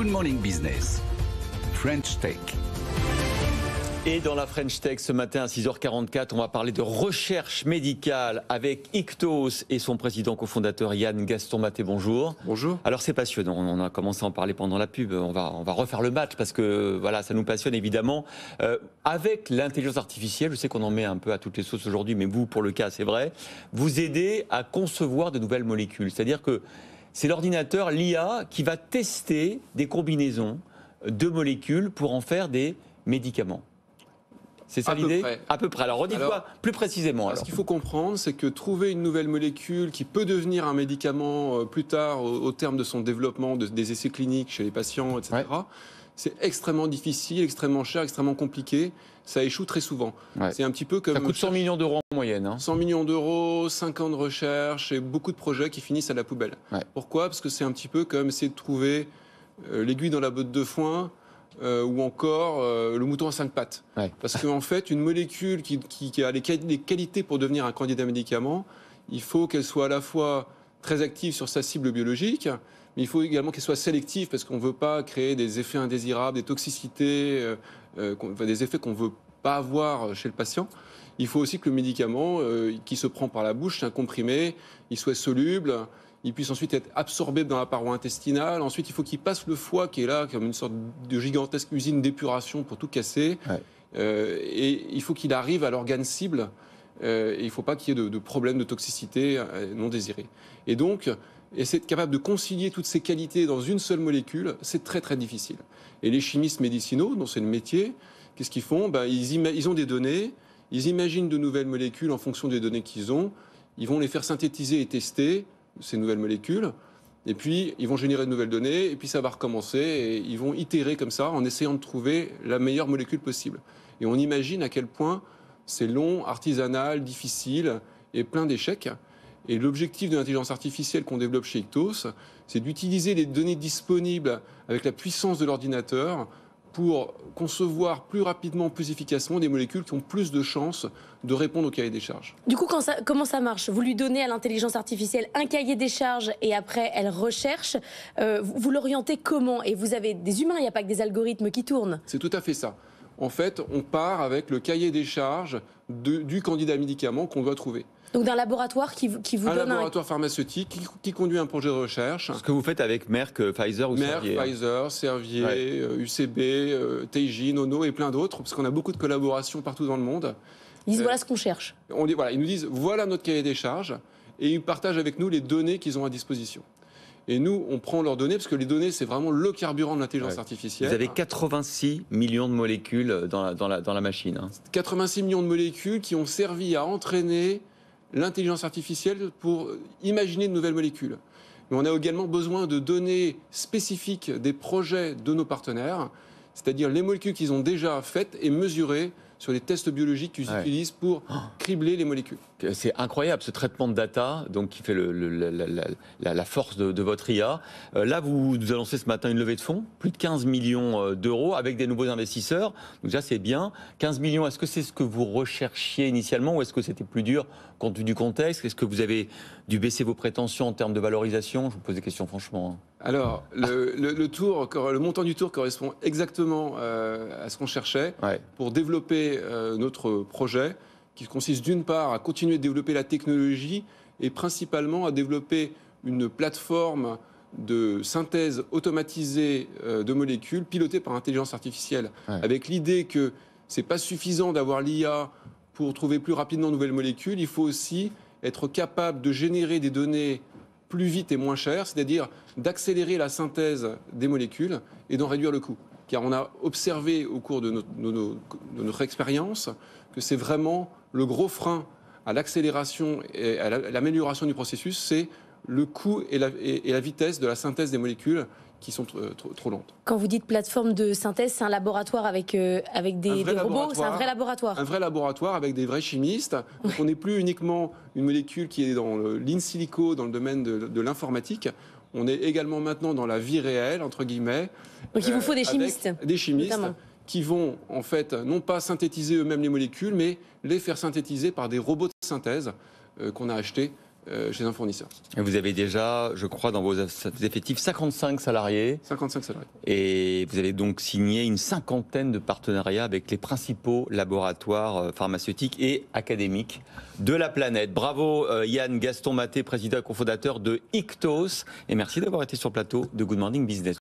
Good Morning Business, French Tech. Et dans la French Tech ce matin à 6h44, on va parler de recherche médicale avec Ictos et son président cofondateur Yann Gaston-Maté. Bonjour. Bonjour. Alors c'est passionnant, on a commencé à en parler pendant la pub, on va refaire le match parce que voilà, ça nous passionne évidemment. Avec l'intelligence artificielle, je sais qu'on en met un peu à toutes les sauces aujourd'hui, mais vous pour le cas c'est vrai, vous aidez à concevoir de nouvelles molécules. C'est-à-dire que c'est l'ordinateur, l'IA, qui va tester des combinaisons de molécules pour en faire des médicaments. C'est ça l'idée ? À peu près. Alors, redites-moi plus précisément. Ce qu'il faut comprendre, c'est que trouver une nouvelle molécule qui peut devenir un médicament plus tard, au terme de son développement, des essais cliniques chez les patients, etc., ouais, c'est extrêmement difficile, extrêmement cher, extrêmement compliqué. Ça échoue très souvent. Ouais. C'est un petit peu comme... Ça coûte 100 millions d'euros en moyenne. 100 millions d'euros, 5 ans de recherche et beaucoup de projets qui finissent à la poubelle. Ouais. Pourquoi ? Parce que c'est un petit peu comme essayer de trouver l'aiguille dans la botte de foin. Ou encore le mouton à 5 pattes. Ouais. Parce qu'en fait, une molécule qui a les qualités pour devenir un candidat médicament, il faut qu'elle soit à la fois très active sur sa cible biologique, mais il faut également qu'elle soit sélective, parce qu'on ne veut pas créer des effets indésirables, des toxicités, des effets qu'on ne veut pas avoir chez le patient. Il faut aussi que le médicament qui se prend par la bouche, c'est un comprimé, il soit soluble, il puisse ensuite être absorbé dans la paroi intestinale. Ensuite, il faut qu'il passe le foie, qui est là, comme une sorte de gigantesque usine d'épuration pour tout casser. Ouais. Et il faut qu'il arrive à l'organe cible. Et il ne faut pas qu'il y ait de problèmes de toxicité non désirés. Et donc, être capable de concilier toutes ces qualités dans une seule molécule, c'est très, très difficile. Et les chimistes médicinaux, dont c'est le métier, qu'est-ce qu'ils font ? Ils ont des données, ils imaginent de nouvelles molécules en fonction des données qu'ils ont. Ils vont les faire synthétiser et tester, ces nouvelles molécules, et puis ils vont générer de nouvelles données, et puis ça va recommencer, et ils vont itérer comme ça en essayant de trouver la meilleure molécule possible. Et on imagine à quel point c'est long, artisanal, difficile et plein d'échecs. Et l'objectif de l'intelligence artificielle qu'on développe chez Ictos, c'est d'utiliser les données disponibles avec la puissance de l'ordinateur pour concevoir plus rapidement, plus efficacement des molécules qui ont plus de chances de répondre au cahier des charges. Du coup, comment ça marche ? Vous lui donnez à l'intelligence artificielle un cahier des charges et après, elle recherche. Vous l'orientez comment ? Et vous avez des humains, il n'y a pas que des algorithmes qui tournent. C'est tout à fait ça. En fait, on part avec le cahier des charges du candidat médicament qu'on doit trouver. Donc d'un laboratoire qui vous donne un laboratoire pharmaceutique qui conduit un projet de recherche. Ce que vous faites avec Merck, Pfizer ou Servier. Merck, Pfizer, Servier, ouais, UCB, Teijin, Ono et plein d'autres, parce qu'on a beaucoup de collaborations partout dans le monde. Ils disent voilà ce qu'on cherche. Ils nous disent voilà notre cahier des charges et ils partagent avec nous les données qu'ils ont à disposition. Et nous, on prend leurs données, parce que les données, c'est vraiment le carburant de l'intelligence artificielle. Vous avez 86 millions de molécules dans la machine. Hein. 86 millions de molécules qui ont servi à entraîner l'intelligence artificielle pour imaginer de nouvelles molécules. Mais on a également besoin de données spécifiques des projets de nos partenaires, c'est-à-dire les molécules qu'ils ont déjà faites et mesurées sur les tests biologiques qu'ils utilisent pour cribler les molécules. C'est incroyable ce traitement de data, donc qui fait la force de votre IA. Là, vous annoncez ce matin une levée de fonds, plus de 15 millions d'euros avec des nouveaux investisseurs. Donc ça, c'est bien. 15 millions, est-ce que c'est ce que vous recherchiez initialement ou est-ce que c'était plus dur compte tenu du contexte ? Est-ce que vous avez dû baisser vos prétentions en termes de valorisation ? Je vous pose des questions franchement. Alors, le montant du tour correspond exactement à ce qu'on cherchait pour développer notre projet, qui consiste d'une part à continuer de développer la technologie et principalement à développer une plateforme de synthèse automatisée de molécules pilotée par intelligence artificielle, avec l'idée que c'est pas suffisant d'avoir l'IA pour trouver plus rapidement de nouvelles molécules, il faut aussi être capable de générer des données plus vite et moins chères, c'est-à-dire d'accélérer la synthèse des molécules et d'en réduire le coût. Car on a observé au cours de notre expérience que c'est vraiment le gros frein à l'accélération et à l'amélioration du processus, c'est le coût et la vitesse de la synthèse des molécules qui sont trop lentes. Quand vous dites plateforme de synthèse, c'est un laboratoire avec des robots, c'est un vrai laboratoire. Un vrai laboratoire avec des vrais chimistes. Donc on n'est plus uniquement une molécule qui est dans l'in silico, dans le domaine de l'informatique. On est également maintenant dans la vie réelle, entre guillemets. Donc il vous faut des chimistes. Des chimistes notamment, qui vont, en fait, non pas synthétiser eux-mêmes les molécules, mais les faire synthétiser par des robots de synthèse qu'on a achetés chez un fournisseur. Et vous avez déjà, je crois, dans vos effectifs, 55 salariés. 55 salariés. Et vous avez donc signé une 50aine de partenariats avec les principaux laboratoires pharmaceutiques et académiques de la planète. Bravo Yann Gaston-Maté, président et cofondateur de Ictos. Et merci d'avoir été sur le plateau de Good Morning Business.